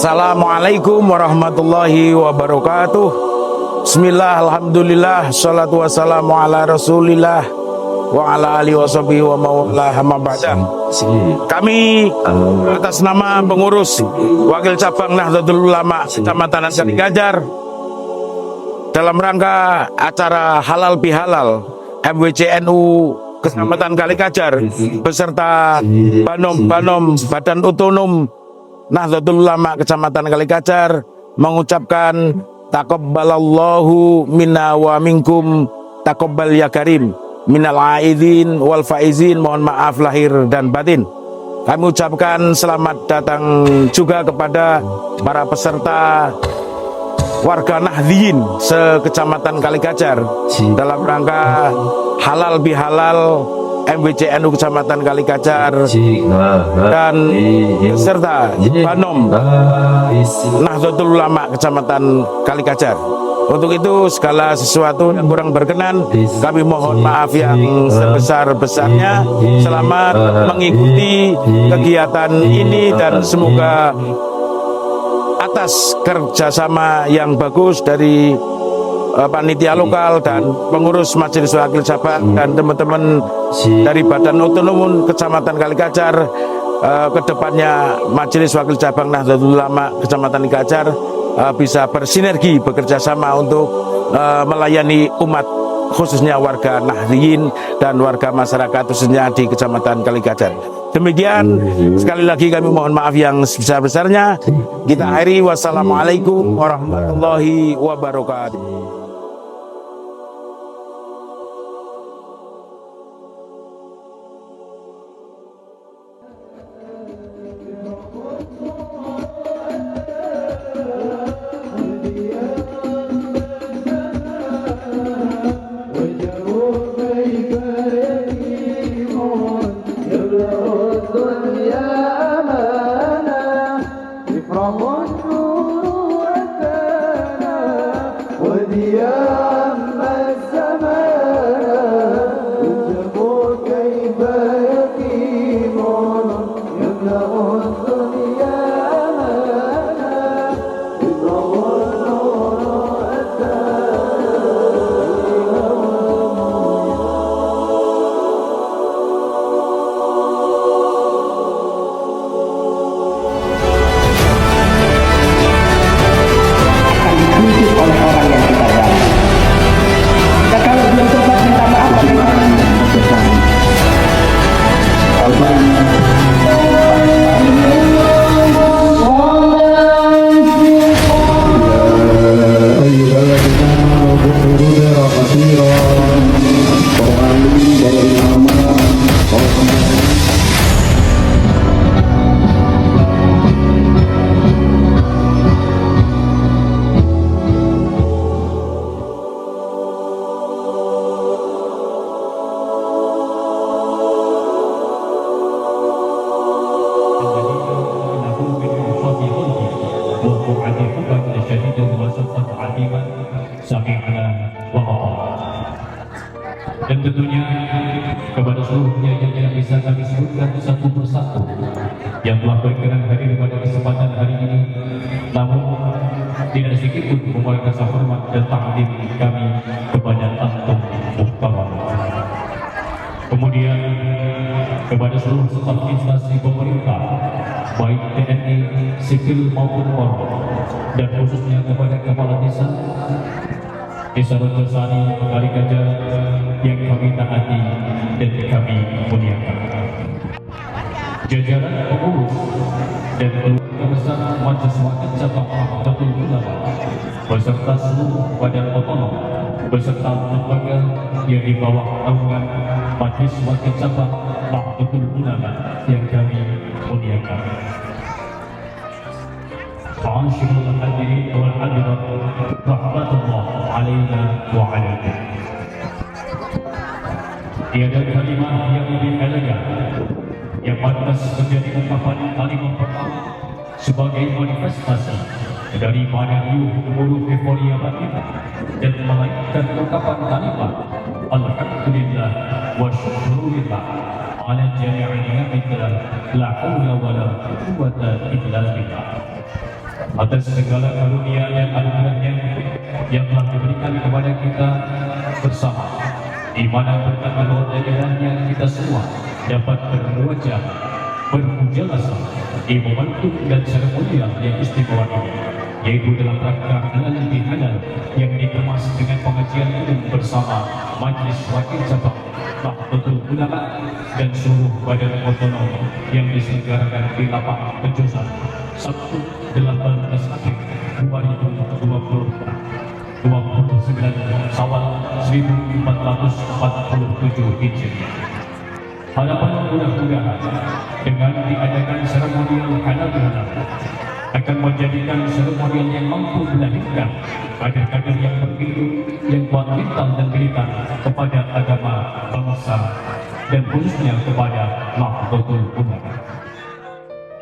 Assalamualaikum warahmatullahi wabarakatuh. Bismillah, alhamdulillah, salatu wassalamu ala rasulillah wa ala alihi washabihi wa mawala amma ba'da. Kami atas nama pengurus Wakil Cabang Nahdlatul Ulama Kecamatan Kaligajar dalam rangka acara halal bihalal MWCNU Kecamatan Kaligajar beserta Banom Badan Otonom Nahdlatul Ulama Kecamatan Kaligajar mengucapkan taqabbalallahu minna wa minkum taqabbal ya karim minal aidin wal faizin, mohon maaf lahir dan batin. Kami ucapkan selamat datang juga kepada para peserta warga Nahdliyin se-Kecamatan Kaligajar dalam rangka halal bihalal MWCNU Kecamatan Kaligajar dan serta Banom Nahdlatul Ulama Kecamatan Kaligajar. Untuk itu segala sesuatu yang kurang berkenan kami mohon maaf yang sebesar-besarnya. Selamat mengikuti kegiatan ini dan semoga atas kerjasama yang bagus dari panitia lokal dan pengurus Majelis Wakil Cabang dan teman-teman dari Badan Otonom Kecamatan Kaligajar, kedepannya Majelis Wakil Cabang Nahdlatul Ulama Kecamatan Kaligajar bisa bersinergi bekerja sama untuk melayani umat, khususnya warga Nahdliyin dan warga masyarakat khususnya di Kecamatan Kaligajar. Demikian, sekali lagi kami mohon maaf yang sebesar-besarnya. Kita akhiri, wassalamualaikum warahmatullahi wabarakatuh. Dan tentunya kepada seluruhnya yang tidak bisa kami sebutkan satu persatu yang telah berkenan hadir pada kesempatan hari ini, namun tidak sedikit pun mengurangi rasa hormat dan takdim kami kepada antum muhtaram. Kemudian kepada seluruh staf instansi pemerintah, baik TNI, sipil maupun Polri, dan khususnya kepada kepala desa, Desa Rojosari Kali Gajah yang kami taati dan kami muliakan. Jajaran pengurus dan keluarga besar Majelis Wakil Cabang Nahdlatul Ulama beserta seluruh badan otonom beserta lembaga yang di bawah naungan Majelis Wakil Cabang Nahdlatul Ulama yang kami muliakan. Ma'asyiral hadirin wal hadirat rahmatullah alaina wa alaikum. Tiada kalimat yang lebih elegan yang pantas menjadi ungkapan kalimat pertama sebagai manifestasi dari mana huruf euforia batin dan melainkan ungkapan kalimat alhamdulillah wa syukurillah ala jami'i ni'matillah la haula wa la quwwata illa billah. Atas segala karunia dan anugerahnya yang telah diberikan kepada kita bersama, di mana berkat Allah dan ilahnya kita semua dapat berwajah bermujalasah di momentum dan seremonial yang istimewa ini, yaitu dalam rangka halal bihalal yang dikemas dengan pengajian umum bersama Majelis Wakil Cabang Nahdlatul Ulama dan seluruh badan otonom yang diselenggarakan di lapangan Penjosan Sabtu 18 April 2024 29 Syawal 1447 Hijriah. Harapan mudah-mudahan dengan diadakan seremonial halal bihalal akan menjadikan seremonial yang mampu melahirkan kader-kader yang berilmu, yang kuat mental dan militan kepada agama bangsa dan khususnya kepada Nahdlatul Ulama.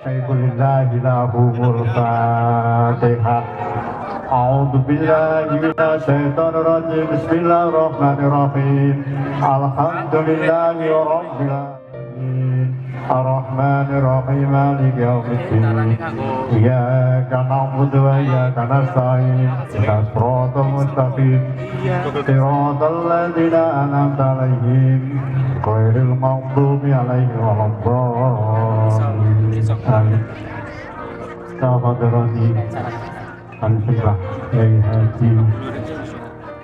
Syaikhulillah lahumul Fatihah. A'udzu billahi minasyaitonir rajim. Bismillahirrahmanirrahim. Alhamdulillahi rabbil alamin. Ar-Rahmanir Rahim. Maliki yaumiddin. Iyyaka na'budu wa iyyaka nasta'in. Ihdinas siratal mustaqim. Siratal ladzina an'amta 'alaihim ghairil maghdubi 'alaihim waladdallin. Amin. Sahabat-sahabat Al-Fatihah Yai Haji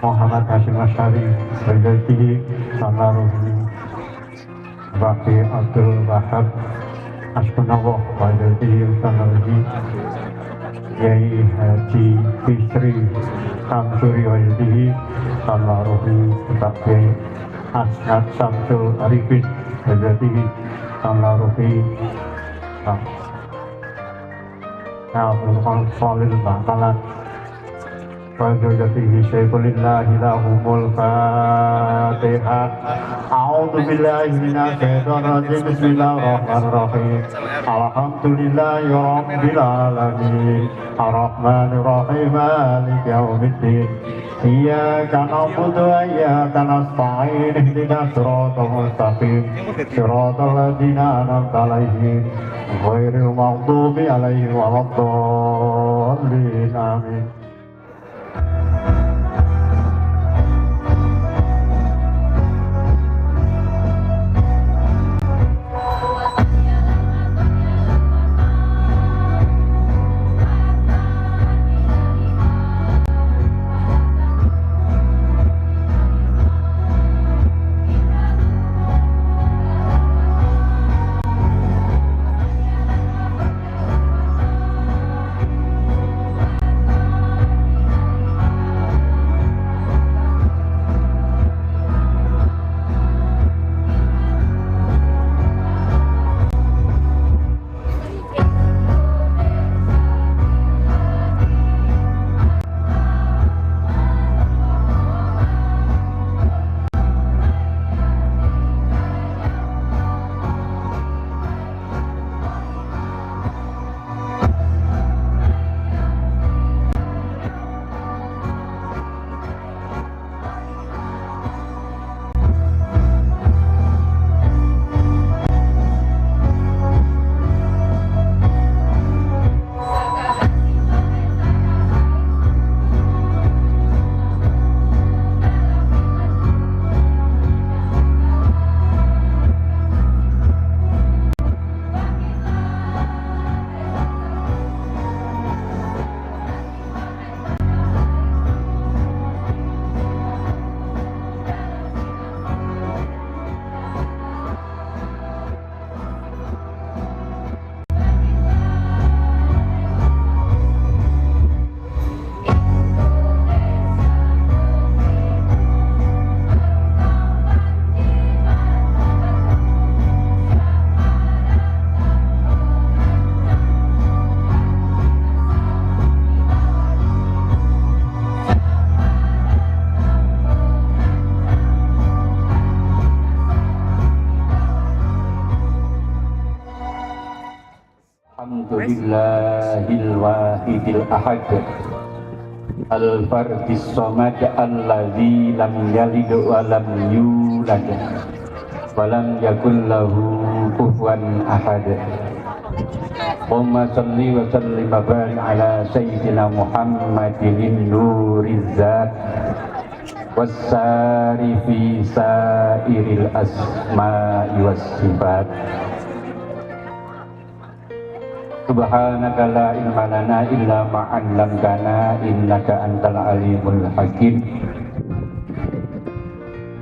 Muhammad Hashim Asy'ari Berjati Sanaruhi Baki Abdul Wahab Asmunallah Berjati Sanaruhi Yai Haji Bisri Kamsuri Berjati Sanaruhi Baki Asnad Samsul Arifin Berjati Sanaruhi Al Salil Bakalan Wajudatihi Syaikhulillah lahumul Fatihah. A'udzu billahi minasyaitonir rajim. Bismillahirrahmanirrahim. Alhamdulillahi rabbil alamin. Ar-Rahmanir Rahim. Maliki yaumiddin. Iyyaka na'budu wa iyyaka nasta'in. Ihdinas siratal mustaqim. Siratal ladzina an'amta 'alaihim ghairil maghdubi 'alaihim waladdallin. Amin. lillahil wahidil ahad al-fardis samad alladzi lam yalid wa lam yulad wa lam yakul lahu kufuwan ahad. Allahumma shalli wa sallim wa barik ala sayyidina Muhammadin nuriz zat wassari fi sairil asma'i was sifat. Subhanaka la ilma lana illa ma 'allamtana innaka antal alimul hakim.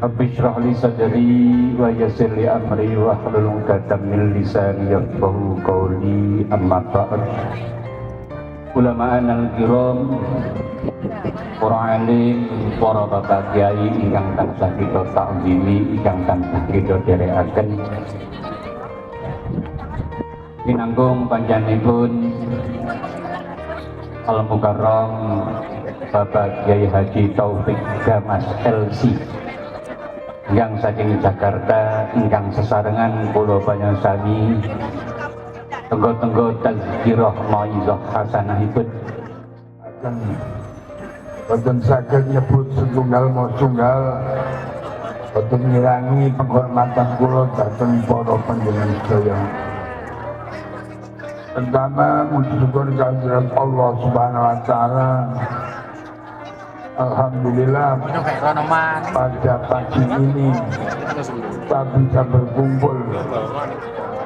Rabbi shrah li sadri wa yassir li amri wa hlul 'uqdatam min lisani yafqahu qawli. Amma ba'd. Ulama'an al-kiram, para alim, para bapak kiai ingkang tansah kita takzimi, ingkang tansah kita dherekaken. Pinanggung panjenenganipun Al-Mukarram Bapak Kiai Haji Taufik Gamas LC yang saking Jakarta ingkang sesarengan kula panjenengan tenggo-tenggo tazkirah maizah hasanahipun. Boten saged nyebut setunggal mau tunggal, boten ngirangi penghormatan kula dhateng para panjenengan sedaya. Pertama, muji syukur kehadirat Allah Subhanahu wa Ta'ala. Alhamdulillah pada pagi ini kita bisa berkumpul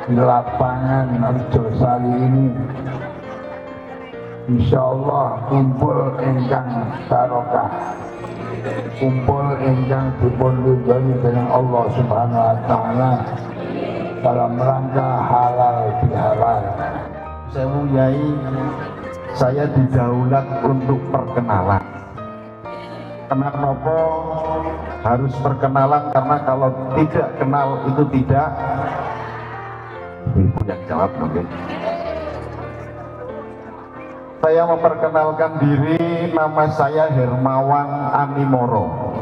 di lapangan Arjosari ini. Insya Allah kumpul ingkang barokah, kumpul ingkang dipun ridhoni dening Allah Subhanahu wa Ta'ala dalam rangka halal bihalal. Sewu Yai, saya didaulat untuk perkenalan. Kenapa harus perkenalan? Karena kalau tidak kenal itu tidak. Ibu yang jawab mungkin. Saya memperkenalkan diri, nama saya Hermawan Animoro.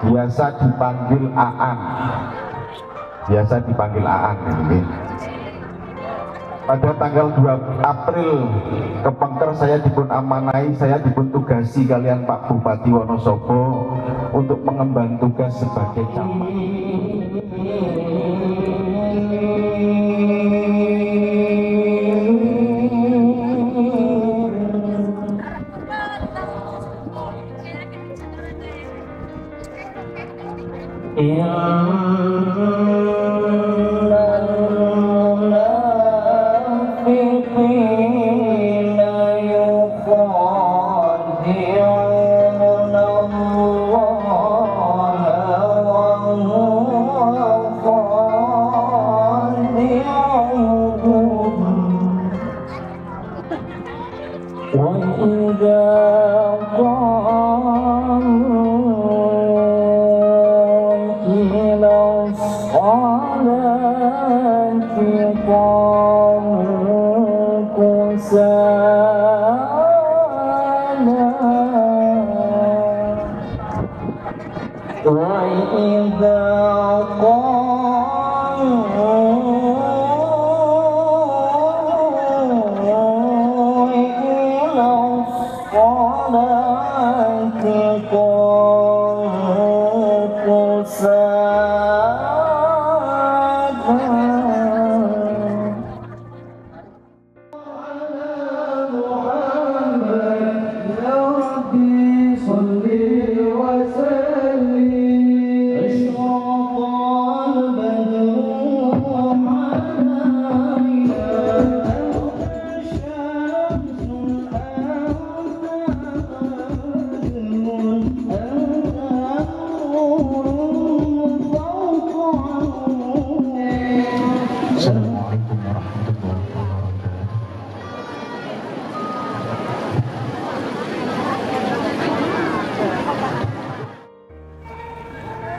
Biasa dipanggil Aan. Biasa dipanggil Aan. Pada tanggal 2 April kepengker saya dipun amanai, saya dipun tugasi kalian Pak Bupati Wonosobo untuk mengemban tugas sebagai camat.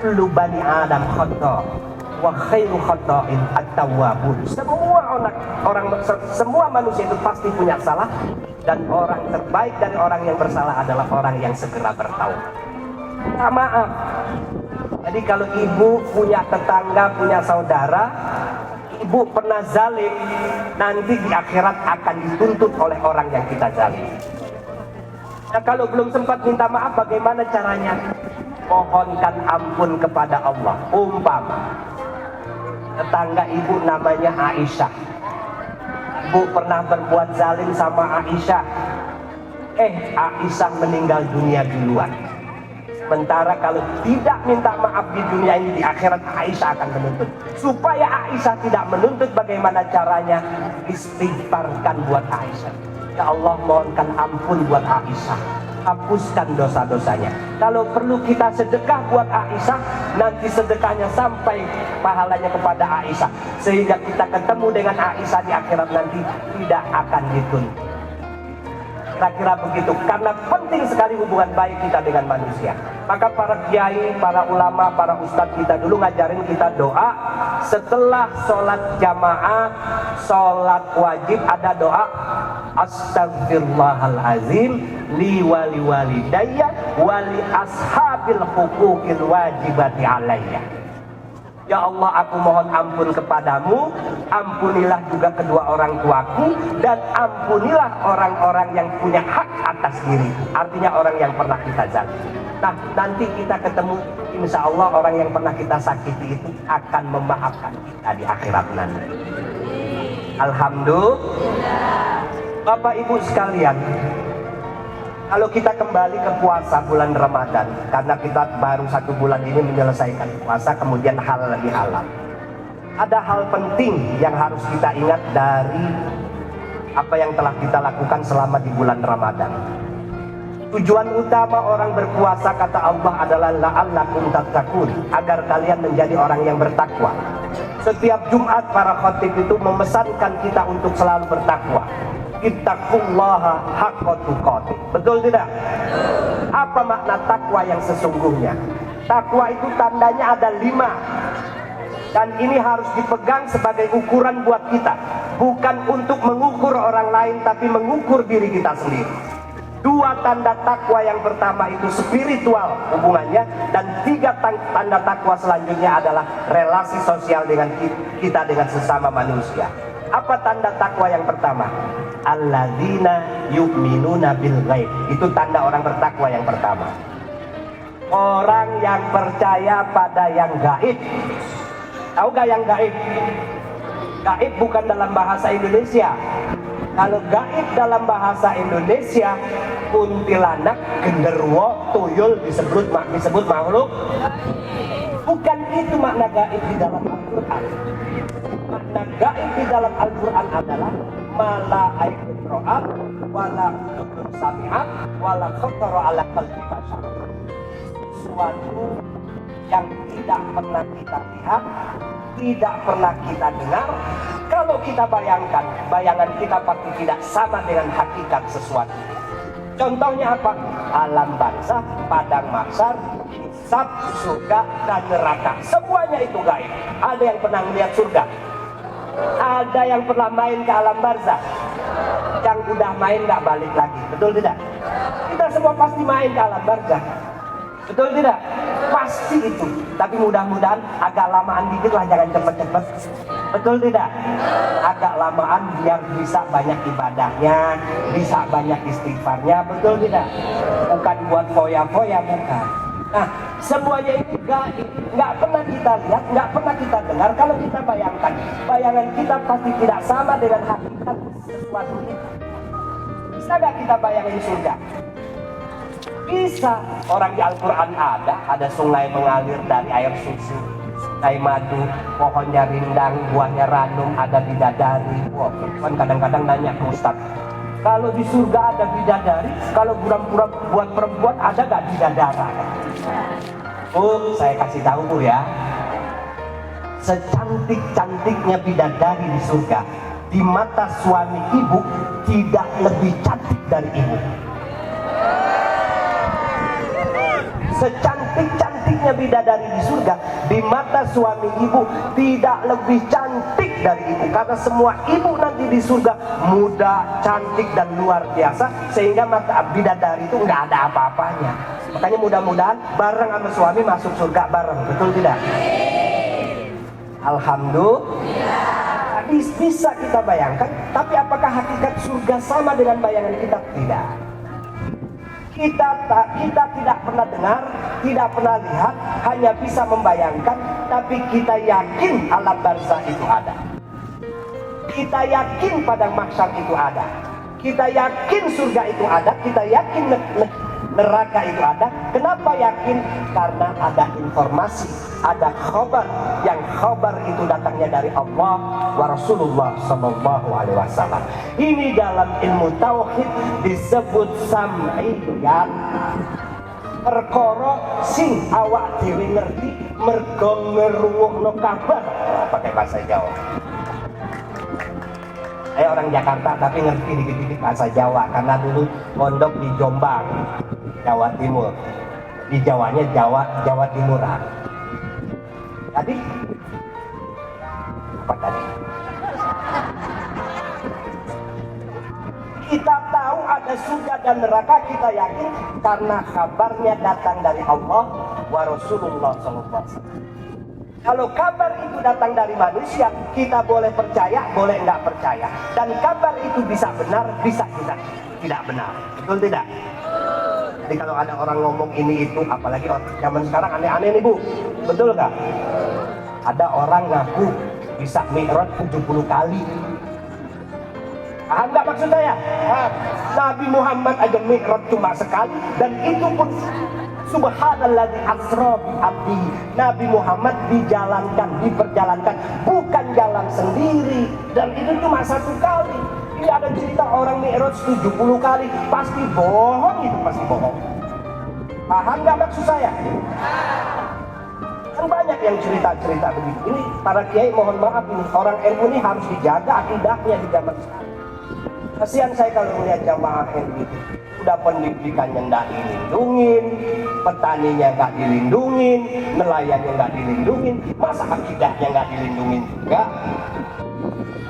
Kullu bani Adam khata wa khairu khata'in at-tawwabun. Semua manusia itu pasti punya salah, dan orang terbaik dari orang yang bersalah adalah orang yang segera bertaubat. Minta maaf. Jadi kalau ibu punya tetangga, punya saudara ibu pernah zalim, nanti di akhirat akan dituntut oleh orang yang kita zalim. Nah, kalau belum sempat minta maaf, bagaimana caranya? Mohonkan ampun kepada Allah. Umpama tetangga ibu namanya Aisyah, ibu pernah berbuat zalim sama Aisyah, Aisyah meninggal dunia duluan. Sementara kalau tidak minta maaf di dunia ini, di akhirat Aisyah akan menuntut. Supaya Aisyah tidak menuntut, bagaimana caranya? Istighfarkan buat Aisyah. Ya Allah, mohonkan ampun buat Aisyah, hapuskan dosa-dosanya. Kalau perlu kita sedekah buat Aisyah, nanti sedekahnya sampai pahalanya kepada Aisyah, sehingga kita ketemu dengan Aisyah di akhirat nanti tidak akan dituntut. Kira-kira begitu, karena penting sekali hubungan baik kita dengan manusia. Maka para kiai, para ulama, para ustadz kita dulu ngajarin kita doa setelah sholat jamaah, sholat wajib, ada doa Astaghfirullahalazim li wali walidayya wali ashabil huquqil wajibati alayya. Ya Allah, aku mohon ampun kepadamu, ampunilah juga kedua orang tuaku, dan ampunilah orang-orang yang punya hak atas diri. Artinya orang yang pernah kita zalim. Nah, nanti kita ketemu, insya Allah orang yang pernah kita sakiti itu akan memaafkan kita di akhirat nanti. Alhamdulillah. Bapak Ibu sekalian, kalau kita kembali ke puasa bulan Ramadan, karena kita baru 1 bulan ini menyelesaikan puasa, kemudian halal lebih halal. Ada hal penting yang harus kita ingat dari apa yang telah kita lakukan selama di bulan Ramadan. Tujuan utama orang berpuasa, kata Allah, adalah la'allakum tattaqun, agar kalian menjadi orang yang bertakwa. Setiap Jumat para khatib itu memesankan kita untuk selalu bertakwa. Ittaqullaha haqqa tuqatih. Betul tidak? Apa makna takwa yang sesungguhnya? Takwa itu tandanya ada 5, dan ini harus dipegang sebagai ukuran buat kita, bukan untuk mengukur orang lain, tapi mengukur diri kita sendiri. 2 tanda takwa yang pertama itu spiritual hubungannya, dan 3 tanda takwa selanjutnya adalah relasi sosial dengan kita dengan sesama manusia. Apa tanda takwa yang pertama? Alladzina yu'minuna bil ghaib. Itu tanda orang bertakwa yang pertama. Orang yang percaya pada yang gaib. Tahu gak yang gaib? Gaib bukan dalam bahasa Indonesia. Kalau gaib dalam bahasa Indonesia, kuntilanak, genderuwo, tuyul disebut makhluk. Bukan itu makna gaib di dalam Al-Quran. Makna gaib di dalam Al-Quran adalah mala ainun ra'at wala udhun sami'at wala khatara ala qalbi bashar. Sesuatu yang tidak pernah kita lihat, tidak pernah kita dengar. Kalau kita bayangkan, bayangan kita pasti tidak sama dengan hakikat sesuatu. Contohnya apa? Alam barzakh, padang mahsyar, hisab, surga dan neraka. Semuanya itu gaib. Ada yang pernah melihat surga? Ada yang pernah main ke alam barzakh? Yang udah main gak balik lagi, betul tidak? Kita semua pasti main ke alam barzakh, betul tidak? Pasti itu. Tapi mudah-mudahan agak lamaan dikit lah, jangan cepet-cepet, betul tidak? Agak lamaan biar bisa banyak ibadahnya, bisa banyak istighfarnya, betul tidak? Bukan buat foya-foya, bukan. Nah, semuanya ini nggak pernah kita lihat, nggak pernah kita dengar. Kalau kita bayangkan, bayangan kita pasti tidak sama dengan hakikat sesuatu ini. Bisa nggak kita bayangin surga? Bisa. Orang di Al-Quran ada sungai mengalir dari air susu, sungai madu, pohonnya rindang, buahnya ranum, ada bidadari. Wah, kan kadang-kadang nanya ke Ustaz, kalau di surga ada bidadari, kalau pura-pura buat perempuan ada gak bidadara? Oh, saya kasih tahu Bu ya, secantik-cantiknya bidadari di surga, di mata suami ibu tidak lebih cantik dari ibu. Secantik-cantiknya bidadari di surga, di mata suami ibu tidak lebih cantik dari ibu. Karena semua ibu nanti di surga muda, cantik dan luar biasa, sehingga mata bidadari itu nggak ada apa-apanya. Makanya mudah-mudahan bareng sama suami masuk surga bareng, betul tidak? Alhamdulillah. bisa kita bayangkan, tapi apakah hakikat surga sama dengan bayangan kita? Tidak. Kita tidak pernah dengar, tidak pernah lihat, hanya bisa membayangkan, tapi kita yakin alam barzah itu ada. Kita yakin padang mahsyar itu ada. Kita yakin surga itu ada, kita yakin neraka itu ada. Kenapa yakin? Karena ada informasi, ada khabar, yang khabar itu datangnya dari Allah wa Rasulullah sallallahu alaihi wasallam. Ini dalam ilmu tauhid disebut sam'iyat. Perkara sing awak dhewe ngerti mergo ngerungokno kabar pakai bahasa Jawa. Saya orang Jakarta tapi ngerti dikit-dikit bahasa Jawa karena dulu pondok di Jombang, Jawa Timur. Di Jawanya Jawa Timuran. Jadi apa tadi? Kita tahu ada surga dan neraka, kita yakin karena kabarnya datang dari Allah wa Rasulullah SAW. Kalau kabar itu datang dari manusia, kita boleh percaya, boleh nggak percaya. Dan kabar itu bisa benar, bisa tidak benar. Betul tidak? Jadi kalau ada orang ngomong ini itu, apalagi zaman sekarang aneh-aneh nih Bu. Betul nggak? Ada orang ngaku bisa mi'raj 70 kali. Paham nggak maksud saya? Nabi Muhammad aja mi'raj cuma sekali, dan itu pun subhanalladzi asra bi abdi. Nabi Muhammad diperjalankan, bukan jalan sendiri, dan itu cuma satu kali. Ini ada cerita orang mi'raj 70 kali, pasti bohong, itu pasti bohong. Paham nggak maksud saya? Kan banyak yang cerita-cerita begitu. Ini para kiai mohon maaf, ini orang NU ini harus dijaga akidahnya di zaman sekarang. Kasihan saya kalau melihat jamaah NU itu. Udah pendidikannya nggak dilindungin, petaninya nggak dilindungin, nelayannya nggak dilindungin, masa akidahnya nggak dilindungin juga.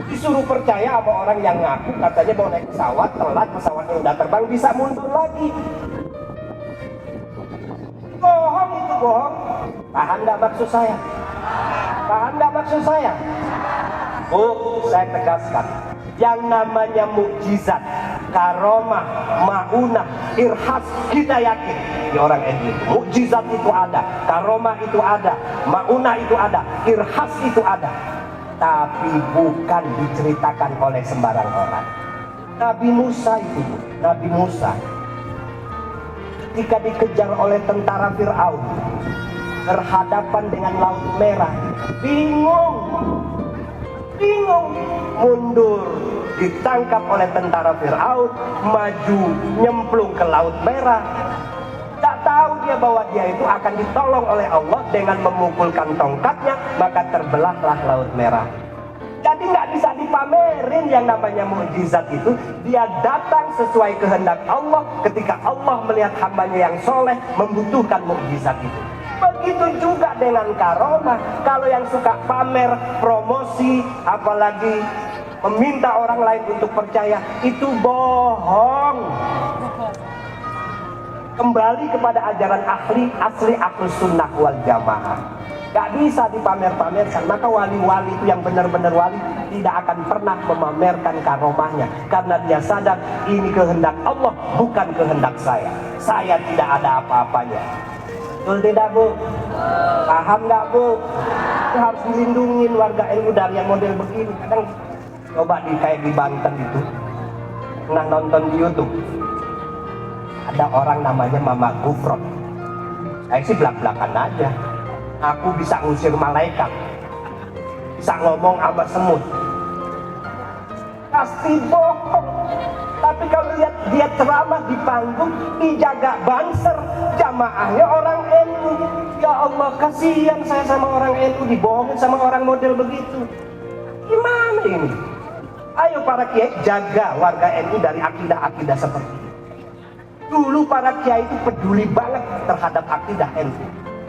Disuruh percaya sama orang yang ngaku katanya mau naik pesawat, telat pesawatnya udah terbang, bisa mundur lagi. Bohong itu, bohong. Paham nggak maksud saya? Paham nggak maksud saya? Bu, saya tegaskan, yang namanya mukjizat, karomah, maunah, irhas, kita yakin di orang NU. Mukjizat itu ada, karomah itu ada, maunah itu ada, irhas itu ada, tapi bukan diceritakan oleh sembarang orang. Nabi Musa itu, Nabi Musa ketika dikejar oleh tentara Fir'aun, berhadapan dengan Laut Merah, bingung, mundur, ditangkap oleh tentara Fir'aun, maju nyemplung ke Laut Merah. Tak tahu dia bahwa dia itu akan ditolong oleh Allah dengan memukulkan tongkatnya, maka terbelahlah Laut Merah. Jadi nggak bisa dipamerin yang namanya mukjizat itu. Dia datang sesuai kehendak Allah. Ketika Allah melihat hambanya yang soleh membutuhkan mukjizat itu. Begitu juga dengan karomah. Kalau yang suka pamer, promosi, apalagi meminta orang lain untuk percaya, itu bohong. Kembali kepada ajaran asli ahlus sunnah wal jamaah. Gak bisa dipamer-pamerkan. Maka wali-wali itu yang benar-benar wali tidak akan pernah memamerkan karomahnya, karena dia sadar ini kehendak Allah, bukan kehendak saya. Saya tidak ada apa-apanya. Betul tidak Bu? Paham nggak Bu? Itu harus dilindungin warga NU dari yang model begini. Kadang coba kayak di Banten itu, pernah nonton di YouTube, ada orang namanya Mama Gufron. Saya sih belak-belakan aja. Aku bisa ngusir malaikat, bisa ngomong sama semut. Pasti bohong. Tapi kalau lihat dia ceramah di panggung, dijaga banser, jamaahnya orang NU. Ya Allah, kasihan saya sama orang NU, dibohongin sama orang model begitu. Gimana ini? Ayo para kiai jaga warga NU dari akidah-akidah seperti ini. Dulu para kiai itu peduli banget terhadap akidah NU.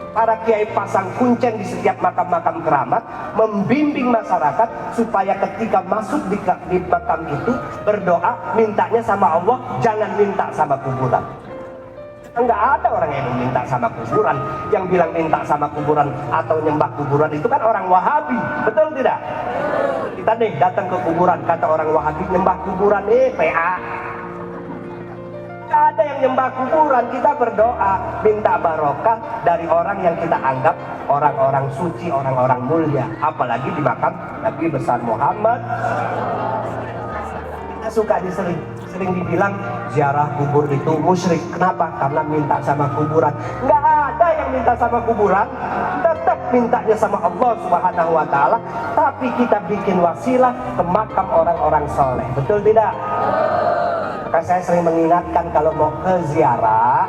Para kiai pasang kuncen di setiap makam-makam keramat, membimbing masyarakat supaya ketika masuk di makam itu berdoa, mintanya sama Allah, jangan minta sama kuburan. Enggak ada orang yang minta sama kuburan. Yang bilang minta sama kuburan atau nyembah kuburan itu kan orang Wahabi, betul tidak? Kita nih datang ke kuburan, kata orang Wahabi nyembah kuburan, PA. Tidak ada yang nyembah kuburan, kita berdoa minta barokah dari orang yang kita anggap orang-orang suci, orang-orang mulia, apalagi di makam Nabi besar Muhammad. Kita suka sering dibilang ziarah kubur itu musyrik. Kenapa? Karena minta sama kuburan. Nggak ada yang minta sama kuburan, tetap mintanya sama Allah Subhanahu wa Ta'ala, tapi kita bikin wasilah ke makam orang-orang soleh, betul tidak? Maka saya sering mengingatkan kalau mau ke ziarah,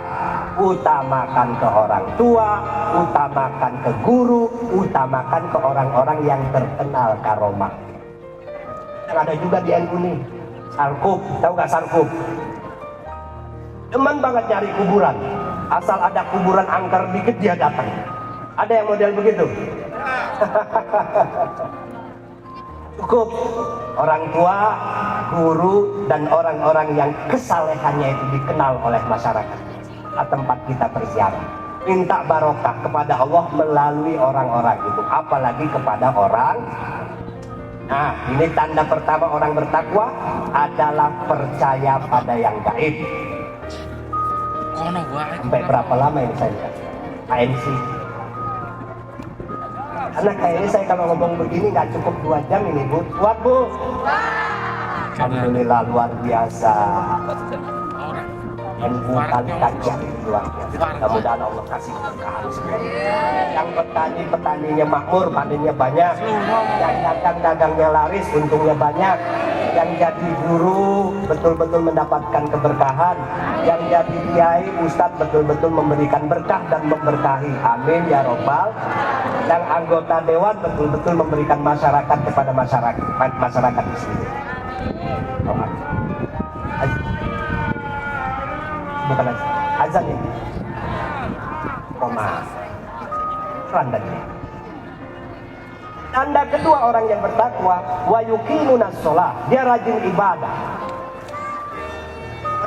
utamakan ke orang tua, utamakan ke guru, utamakan ke orang-orang yang terkenal karomah. Yang ada juga di NU nih, sarkup, tahu gak sarkup? Demen banget nyari kuburan, asal ada kuburan angker dikit dia datang. Ada yang model begitu? Cukup orang tua, guru, dan orang-orang yang kesalehannya itu dikenal oleh masyarakat di tempat kita berziarah. Minta barokah kepada Allah melalui orang-orang itu, apalagi kepada orang. Nah, ini tanda pertama orang bertakwa adalah percaya pada yang gaib. Sampai berapa lama ini saya lihat ANC? Karena kayaknya saya kalau ngomong begini nggak cukup 2 jam ini, Bu. Kuat, Bu? Alhamdulillah, luar biasa. NU kali kajian luar biasa. Mudah-mudahan Allah kasih keberkahan semua. Yang petaninya makmur, panennya banyak. Yang dagang-dagangnya laris, untungnya banyak. Yang jadi guru betul-betul mendapatkan keberkahan. Yang jadi kiai, ustadz betul-betul memberikan berkah dan memberkahi. Amin ya robbal. Yang anggota dewan betul-betul memberikan masyarakat kepada masyarakat di sini. Bukan azan ini. Koma. Randanya. Tanda kedua orang yang bertakwa, wa yuqimunas shalah, dia rajin ibadah.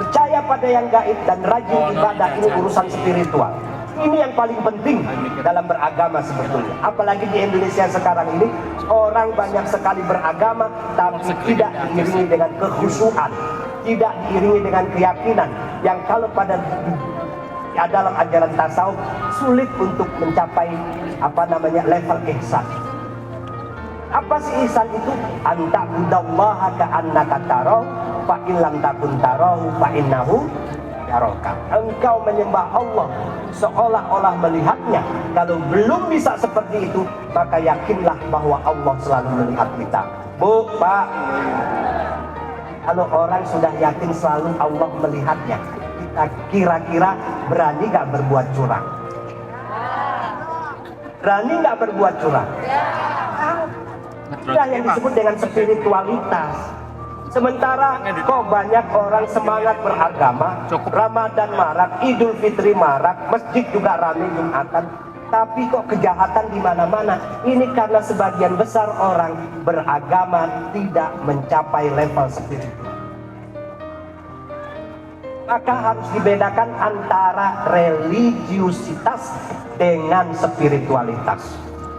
Percaya pada yang gaib dan rajin ibadah, ini urusan spiritual. Ini yang paling penting dalam beragama sebetulnya. Apalagi di Indonesia sekarang ini, orang banyak sekali beragama tapi tidak diiringi dengan kekhusyuan, tidak diiringi dengan keyakinan yang kalau pada dalam ajaran tasawuf sulit untuk mencapai level ihsan. Apa sih ihsan itu? Anta budallaha ka'annaka tarahu fa in lam takun tarahu fa innahu yaraka. Engkau menyembah Allah seolah-olah melihatnya. Kalau belum bisa seperti itu, maka yakinlah bahwa Allah selalu melihat kita. Bu, Pak, kalau orang sudah yakin selalu Allah melihatnya, kita kira-kira berani gak berbuat curang? Berani gak berbuat curang? Itulah yang disebut dengan spiritualitas. Sementara kok banyak orang semangat beragama, Ramadan marak, Idul Fitri marak, masjid juga ramai Jumatan, tapi kok kejahatan di mana-mana. Ini karena sebagian besar orang beragama tidak mencapai level spiritual. Maka harus dibedakan antara religiusitas dengan spiritualitas.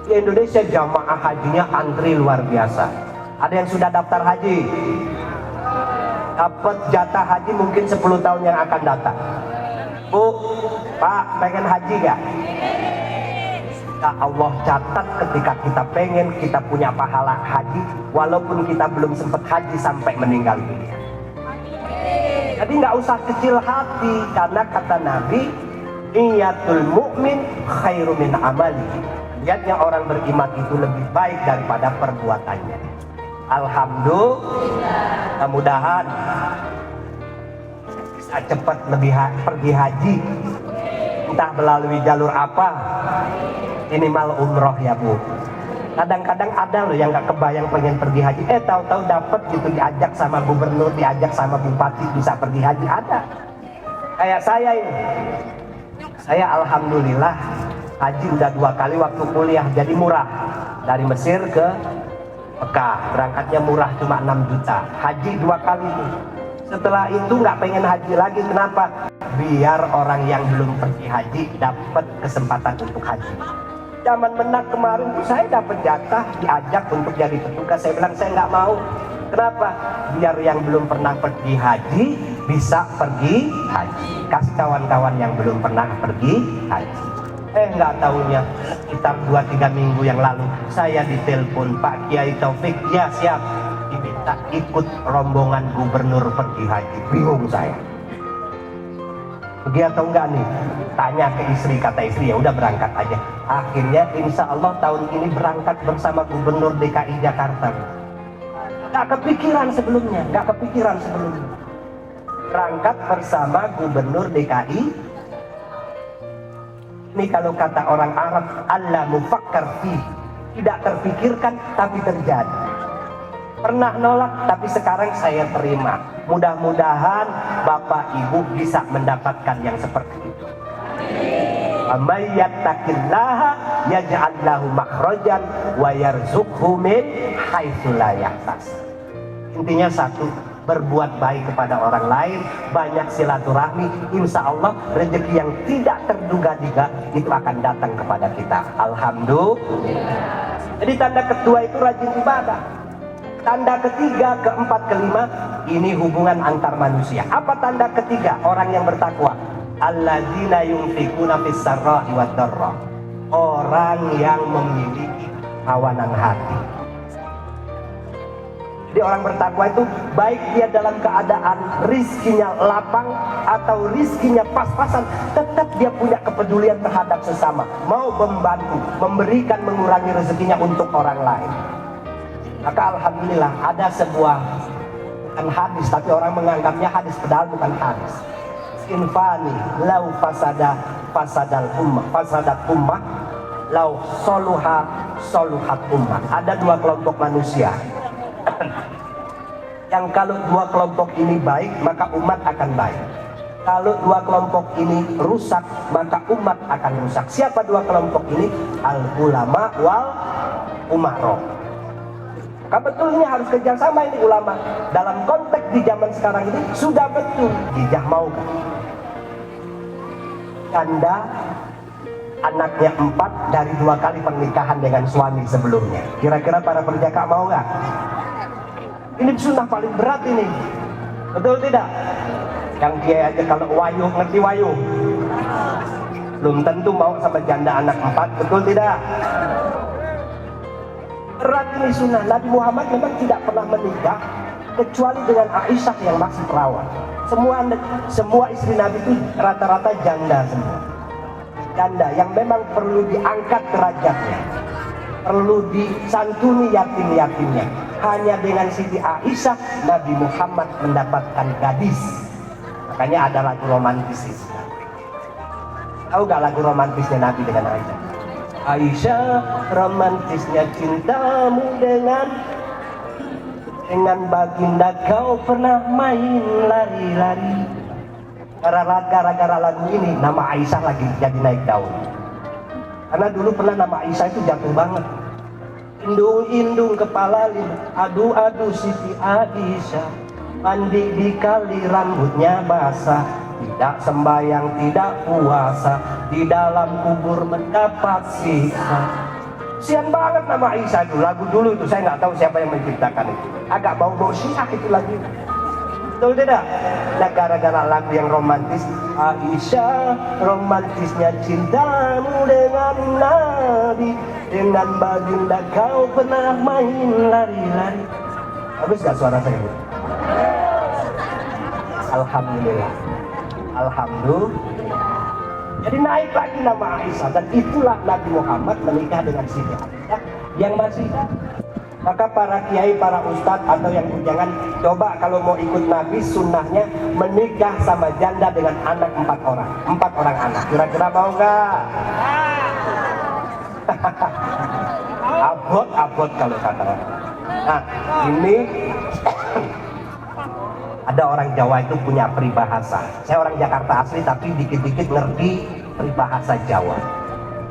Di Indonesia jamaah hajinya antri luar biasa. Ada yang sudah daftar haji, dapat jatah haji mungkin 10 tahun yang akan datang. Bu, Pak, pengen haji gak? Ya Allah catat ketika kita pengen, kita punya pahala haji, walaupun kita belum sempat haji sampai meninggal dunia. Jadi nggak usah kecil hati, karena kata Nabi, niyatul mu'min khairu min amali. Niatnya orang beriman itu lebih baik daripada perbuatannya. Alhamdulillah, mudah-mudahan bisa cepat lebih pergi haji, entah melalui jalur apa, minimal umroh ya Bu. Kadang-kadang ada loh yang nggak kebayang pengen pergi haji, tahu-tahu dapat gitu, diajak sama gubernur, diajak sama bupati bisa pergi haji, ada. Kayak saya ini, saya alhamdulillah haji udah 2 kali waktu kuliah, jadi murah. Dari Mesir ke Mekah, berangkatnya murah cuma 6 juta. Haji 2 kali itu. Setelah itu nggak pengen haji lagi. Kenapa? Biar orang yang belum pergi haji dapat kesempatan untuk haji. Zaman menak kemarin tuh saya dapat jatah diajak untuk jadi petugas. Saya bilang saya nggak mau. Kenapa? Biar yang belum pernah pergi haji bisa pergi haji. Kasih kawan-kawan yang belum pernah pergi haji. Nggak tahunya sekitar 2-3 minggu yang lalu saya ditelepon, Pak Kiai Taufik, ya siap, diminta ikut rombongan gubernur pergi haji. Bingung saya. Pergi atau enggak nih? Tanya ke istri, kata istri ya udah berangkat aja. Akhirnya insya Allah tahun ini berangkat bersama gubernur DKI Jakarta. Nggak kepikiran sebelumnya. Berangkat bersama gubernur DKI. Ini kalau kata orang Arab, Allah mufakkar fi, tidak terpikirkan tapi terjadi. Pernah nolak tapi sekarang saya terima. Mudah-mudahan Bapak Ibu bisa mendapatkan yang seperti itu. Amay yattaqillaha yaj'al lahu makhrajan wa yarzuqhu min haitsu la yahtasib. Intinya satu, berbuat baik kepada orang lain, banyak silaturahmi, insya Allah rezeki yang tidak terduga-duga itu akan datang kepada kita. Alhamdulillah. Jadi tanda kedua itu rajin ibadah. Tanda ketiga, keempat, kelima, ini hubungan antar manusia. Apa tanda ketiga? Orang yang bertakwa. Alladzina yunfikuna fis sarra'i wad dharra. Orang yang memiliki kawanan hati. Jadi orang bertakwa itu baik dia dalam keadaan rizkinya lapang atau rizkinya pas-pasan, tetap dia punya kepedulian terhadap sesama, mau membantu, memberikan, mengurangi rezekinya untuk orang lain. Maka alhamdulillah ada sebuah, bukan hadis tapi orang menganggapnya hadis, padahal bukan hadis. Infani lau fasadat ummah lau soluhat ummah. Ada dua kelompok manusia yang kalau dua kelompok ini baik maka umat akan baik. Kalau dua kelompok ini rusak maka umat akan rusak. Siapa dua kelompok ini? Al ulama wal umaro. Betul ini harus kerjasama ini ulama. Dalam konteks di zaman sekarang ini sudah betul. Hijah mau kan? Janda anaknya 4 dari 2 kali pernikahan dengan suami sebelumnya. Kira-kira para perjaka mau nggak? Ini sunnah paling berat ini. Betul tidak? Yang dia aja kalau wayuh, ngerti wayuh? Belum tentu mau sama janda anak 4, betul tidak? Berat ini sunnah. Nabi Muhammad memang tidak pernah menikah kecuali dengan Aisyah yang masih perawan. Semua istri Nabi itu rata-rata janda semua. Janda yang memang perlu diangkat derajatnya, perlu disantuni yatim-yatimnya. Hanya dengan Siti Aisyah Nabi Muhammad mendapatkan gadis. Makanya ada lagu romantis. Tahu gak lagu romantisnya Nabi dengan Aisyah? Aisyah, romantisnya cintamu dengan baginda kau pernah main lari-lari. Gara-gara lagu ini nama Aisyah lagi jadi naik daun. Karena dulu pernah nama Aisyah itu jatuh banget. Indung-indung kepala lima, adu-adu Siti Aisyah, mandi di kali rambutnya basah, tidak sembahyang tidak puasa, di dalam kubur mendapat siksa. Sian banget nama Aisyah itu, lagu dulu itu saya nggak tahu siapa yang menciptakan itu. Agak bau-bau syiah itu lagu. Betul tidak? Nah gara-gara lagu yang romantis, Aisyah romantisnya cintamu dengan Nabi, dengan baginda kau pernah main lari-lari. Bagus gak suara saya? Alhamdulillah. Alhamdulillah. Jadi naik lagi nama Aisyah, dan itulah Nabi Muhammad menikah dengan Siti Aisyah yang masih. Maka para kiai, para ustadz atau yang bujangan, coba kalau mau ikut Nabi, sunnahnya menikah sama janda dengan anak 4 orang, 4 orang anak. Kira-kira mau nggak? Abot kalau kata orang. Nah ini ada orang Jawa itu punya peribahasa. Saya orang Jakarta asli tapi dikit-dikit ngerti peribahasa Jawa.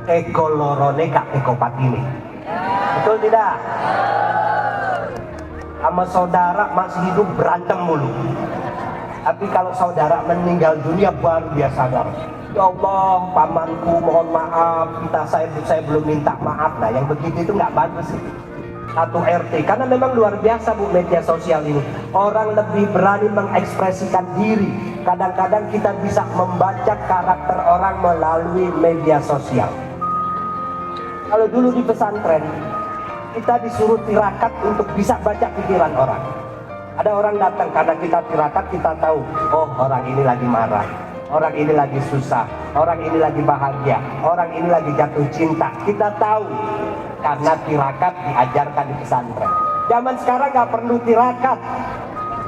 Eko lorone kak eko patine. Betul tidak? Sama saudara masih hidup berantem mulu. Tapi kalau saudara meninggal dunia baru dia sadar, ya Allah, pamanku mohon maaf, saya belum minta maaf. Nah yang begitu itu nggak bagus sih. Satu RT, karena memang luar biasa Bu media sosial ini. Orang lebih berani mengekspresikan diri. Kadang-kadang kita bisa membaca karakter orang melalui media sosial. Kalau dulu di pesantren, kita disuruh tirakat untuk bisa baca pikiran orang. Ada orang datang, karena kita tirakat, kita tahu, oh orang ini lagi marah, orang ini lagi susah, orang ini lagi bahagia, orang ini lagi jatuh cinta. Kita tahu karena tirakat diajarkan di pesantren. Zaman sekarang nggak perlu tirakat.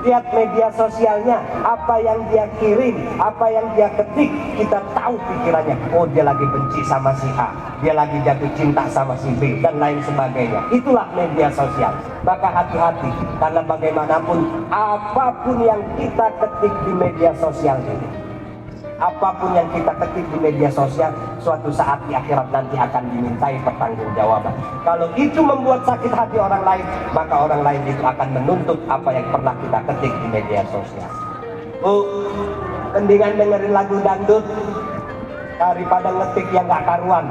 Lihat media sosialnya, apa yang dia kirim, apa yang dia ketik, kita tahu pikirannya. Oh dia lagi benci sama si A, dia lagi jatuh cinta sama si B, dan lain sebagainya. Itulah media sosial. Maka hati-hati, karena bagaimanapun apapun yang kita ketik di media sosial ini, apapun yang kita ketik di media sosial, suatu saat di akhirat nanti akan dimintai pertanggungjawaban. Kalau itu membuat sakit hati orang lain, maka orang lain itu akan menuntut apa yang pernah kita ketik di media sosial. Mendingan dengerin lagu dangdut daripada ngetik yang gak karuan.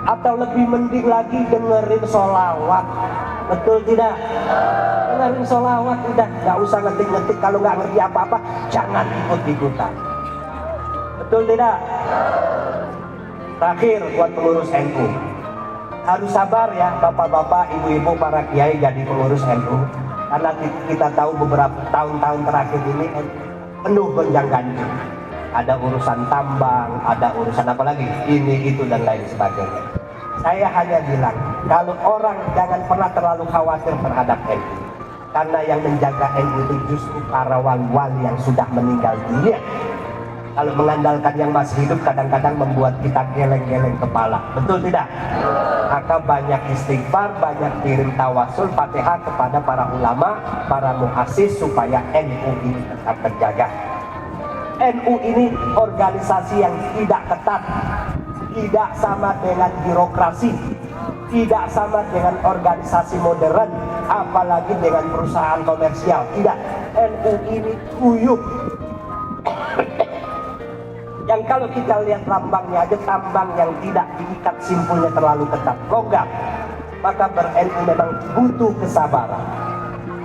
Atau lebih mending lagi dengerin sholawat. Betul tidak? Dengerin sholawat, udah gak usah ngetik-ngetik. Kalau gak ngerti apa-apa, jangan ikut-ikutan. Betul tidak? Terakhir buat pengurus NU, harus sabar ya bapak-bapak, ibu-ibu, para kiai jadi pengurus NU. Karena kita tahu beberapa tahun-tahun terakhir ini penuh gonjang-ganjing. Ada urusan tambang, ada urusan apa lagi, ini, itu, dan lain sebagainya. Saya hanya bilang, kalau orang jangan pernah terlalu khawatir terhadap NU. Karena yang menjaga NU itu justru para wali-wali yang sudah meninggal dunia. Kalau mengandalkan yang masih hidup, kadang-kadang membuat kita geleng-geleng kepala. Betul tidak? Maka banyak istighfar, banyak kirim tawasul, Fatihah kepada para ulama, para muassis, supaya NU ini tetap terjaga. NU ini organisasi yang tidak ketat, tidak sama dengan birokrasi, tidak sama dengan organisasi modern, apalagi dengan perusahaan komersial. Tidak, NU ini guyup. Yang kalau kita lihat lambangnya aja, tambang yang tidak diikat simpulnya terlalu ketat, logam. Maka ber-NU memang butuh kesabaran.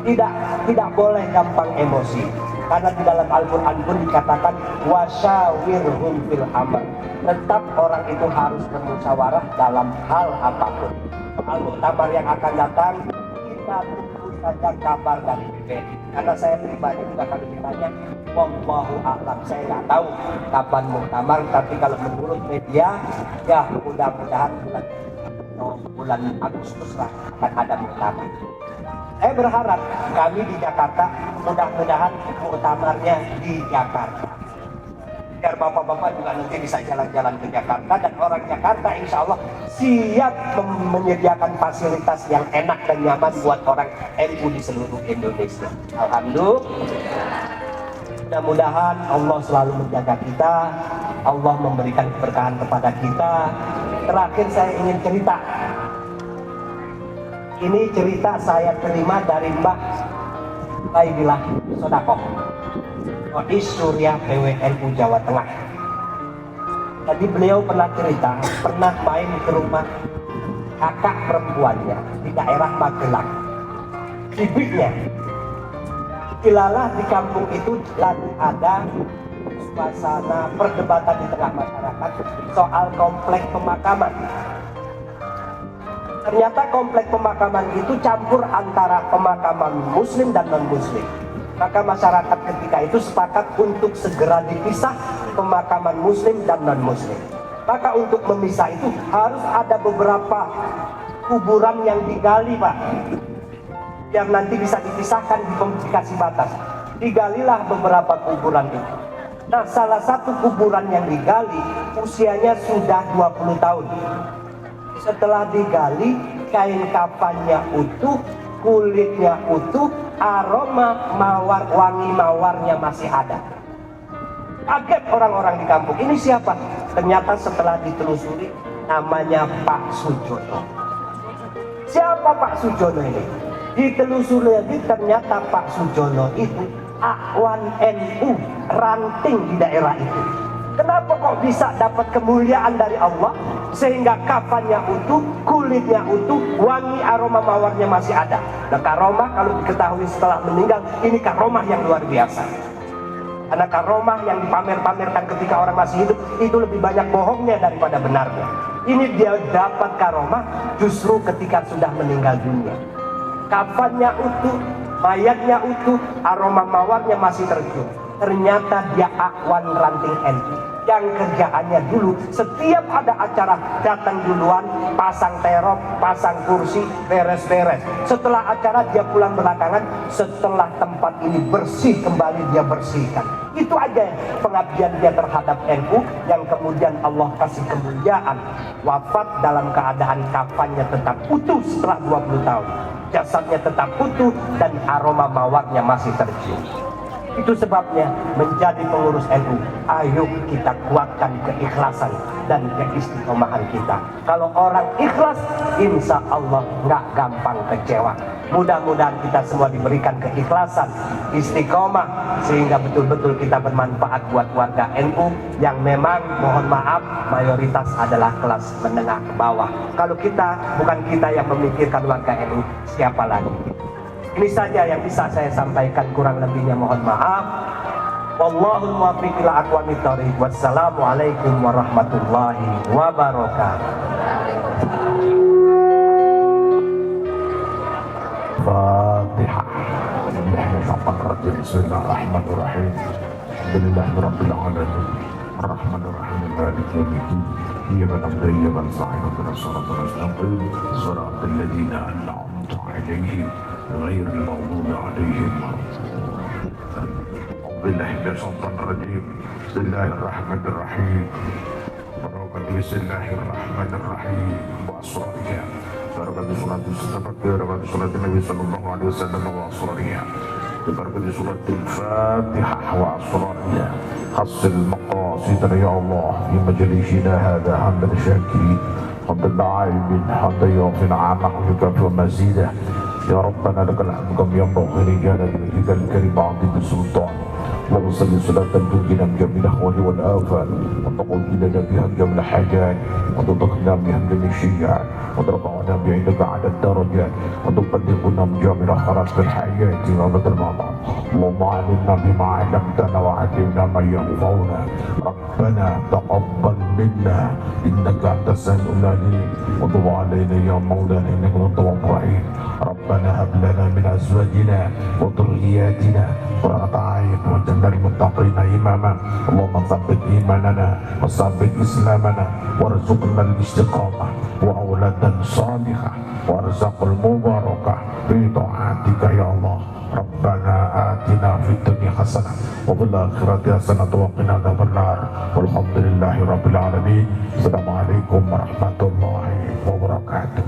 Tidak boleh gampang emosi. Karena di dalam Al-Quran pun dikatakan wasyawirhum fil amr. Tetap orang itu harus bermusyawarah dalam hal apapun. Al-Muktamar yang akan datang, kita tunggu saja kabar dari PBNI. Karena saya pribadi juga kalau ditanya, wallahu a'lam, saya nggak tahu kapan muktamar, tapi kalau menurut media, ya mudah-mudahan bulan Agustus lah akan ada muktamar. Saya berharap kami di Jakarta, mudah-mudahan muktamarnya di Jakarta. Biar bapak-bapak juga nanti bisa jalan-jalan ke Jakarta, dan orang Jakarta insya Allah siap menyediakan fasilitas yang enak dan nyaman buat orang NU di seluruh Indonesia. Alhamdulillah. Mudah-mudahan Allah selalu menjaga kita, Allah memberikan keberkahan kepada kita. Terakhir saya ingin cerita. Ini cerita saya terima dari Mbah Baibillah Sodakoh, Rois Surya PWNU Jawa Tengah. Tadi beliau pernah cerita, pernah main ke rumah kakak perempuannya di daerah Magelang. Bibiknya dilalah di kampung itu lagi ada suasana perdebatan di tengah masyarakat soal komplek pemakaman. Ternyata komplek pemakaman itu campur antara pemakaman muslim dan non-muslim. Maka masyarakat ketika itu sepakat untuk segera dipisah pemakaman muslim dan non-muslim. Maka untuk memisah itu harus ada beberapa kuburan yang digali, Pak, yang nanti bisa dipisahkan, dikasih batas. Digalilah beberapa kuburan itu. Nah, salah satu kuburan yang digali usianya sudah 20 tahun. Setelah digali, kain kafannya utuh, kulitnya utuh, aroma mawar, wangi mawarnya masih ada. Kaget orang-orang di kampung, ini siapa? Ternyata setelah ditelusuri, namanya Pak Sujono. Siapa Pak Sujono ini? Ditelusuri lagi, ternyata Pak Sujono itu Akwan NU ranting di daerah itu. Kenapa kok bisa dapat kemuliaan dari Allah sehingga kafannya utuh, kulitnya utuh, wangi aroma mawarnya masih ada. Nah, karomah kalau diketahui setelah meninggal, ini karomah yang luar biasa. Karena karomah yang dipamer-pamerkan ketika orang masih hidup itu lebih banyak bohongnya daripada benarnya. Ini dia dapat karomah justru ketika sudah meninggal dunia. Kafannya utuh, mayatnya utuh, aroma mawarnya masih tercium. Ternyata dia akwan ranting NU yang kerjaannya dulu setiap ada acara datang duluan, pasang terop, pasang kursi, beres-beres. Setelah acara dia pulang belakangan, setelah tempat ini bersih kembali dia bersihkan. Itu aja pengabdian dia terhadap NU yang kemudian Allah kasih kemuliaan. Wafat dalam keadaan kafannya tetap utuh setelah 20 tahun. Jasadnya tetap utuh dan aroma mawarnya masih tercium. Itu sebabnya menjadi pengurus NU, ayo kita kuatkan keikhlasan dan keistiqomahan kita. Kalau orang ikhlas, insya Allah nggak gampang kecewa. Mudah-mudahan kita semua diberikan keikhlasan, istiqomah, sehingga betul-betul kita bermanfaat buat warga NU yang memang mohon maaf mayoritas adalah kelas menengah ke bawah. Kalau bukan kita yang memikirkan warga NU, siapa lagi? Ini saja yang bisa saya sampaikan, kurang lebihnya mohon maaf. Wallahul muwaffiq ila aqwamit thoriq. Wassalamualaikum warahmatullahi wabarakatuh. Fatihah. Bismillahirrahmanirrahim. Alhamdulillahirabbil alamin. Arrahmanirrahim. Maliki yaumiddin. Iyyaka na'budu wa iyyaka nasta'in. Ihdinas siratal mustaqim. Shiratal ladzina an'amta 'alaihim ghairil maghdubi 'alaihim waladdallin. Bismillahirrahmanirrahim. Bismillahirrahmanirrahim. Wassalatu barakatuh suratul Nabi sallallahu alaihi wasallam wa asrariha. Barakatuh suratul Fatihah wa asrariha. Hasil maqasid ya Allah fi majlisina hadha hamdan syakirin hamdan da'imin hamdan yafin 'amak yukafi wa mazidah. Ya Rabbana lakal hamdu kama yanbaghi li jalali wajhikal karim 'azimi sultan. اللهم صل صلاة تنجينا من جميع الأهوال والآفات وتقضي لنا بها جميع الحاجات وتدخلنا بها من الشيعات وترفعنا بها عندك على الدرجات وتبلغنا من جميع الخيرات في الحياة وأبد الممات. اللهم علمنا بما علمتنا وعلمنا ما ينفعنا. ربنا تقبل منا إنك أنت السميع العليم وتب علينا يا مولانا إنك أنت التواب الرحيم. ربنا هب لنا من أزواجنا وذرياتنا قرة أعين واجعلنا للمتقين إماما. اللهم ثبت إيماننا وثبت إسلامنا وارزقنا الاستقامة وأولادا صالحة وارزق المباركة في طاعتك يا الله. ربنا آتنا في الدنيا حسنة وفي الآخرة حسنة وقنا عذاب النار والحمد لله رب العالمين. السلام عليكم ورحمة الله وبركاته.